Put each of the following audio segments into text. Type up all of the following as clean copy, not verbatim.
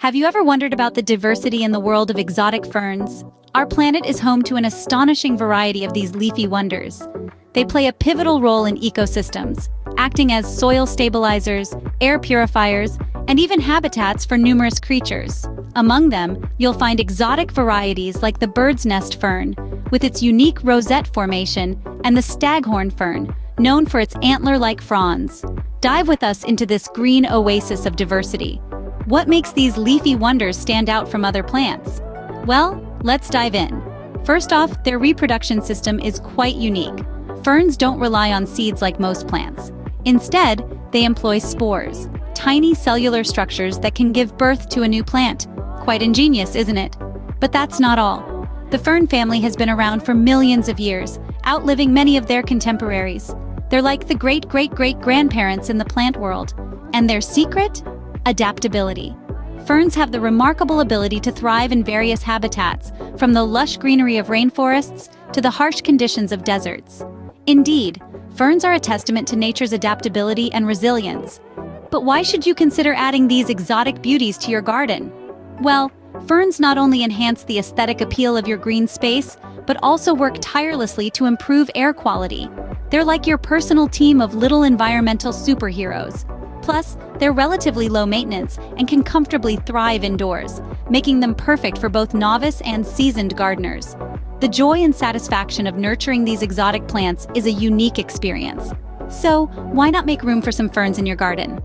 Have you ever wondered about the diversity in the world of exotic ferns? Our planet is home to an astonishing variety of these leafy wonders. They play a pivotal role in ecosystems, acting as soil stabilizers, air purifiers, and even habitats for numerous creatures. Among them, you'll find exotic varieties like the bird's nest fern, with its unique rosette formation, and the staghorn fern, known for its antler-like fronds. Dive with us into this green oasis of diversity. What makes these leafy wonders stand out from other plants? Well, let's dive in. First off, their reproduction system is quite unique. Ferns don't rely on seeds like most plants. Instead, they employ spores, tiny cellular structures that can give birth to a new plant. Quite ingenious, isn't it? But that's not all. The fern family has been around for millions of years, outliving many of their contemporaries. They're like the great-great-great-grandparents in the plant world. And their secret? Adaptability. Ferns have the remarkable ability to thrive in various habitats, from the lush greenery of rainforests to the harsh conditions of deserts. Indeed, ferns are a testament to nature's adaptability and resilience. But why should you consider adding these exotic beauties to your garden? Well, ferns not only enhance the aesthetic appeal of your green space, but also work tirelessly to improve air quality. They're like your personal team of little environmental superheroes. Plus, they're relatively low maintenance and can comfortably thrive indoors, making them perfect for both novice and seasoned gardeners. The joy and satisfaction of nurturing these exotic plants is a unique experience. So, why not make room for some ferns in your garden?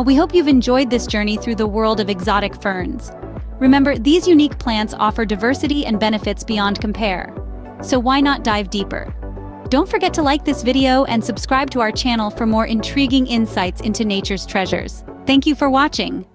We hope you've enjoyed this journey through the world of exotic ferns. Remember, these unique plants offer diversity and benefits beyond compare. So why not dive deeper? Don't forget to like this video and subscribe to our channel for more intriguing insights into nature's treasures. Thank you for watching.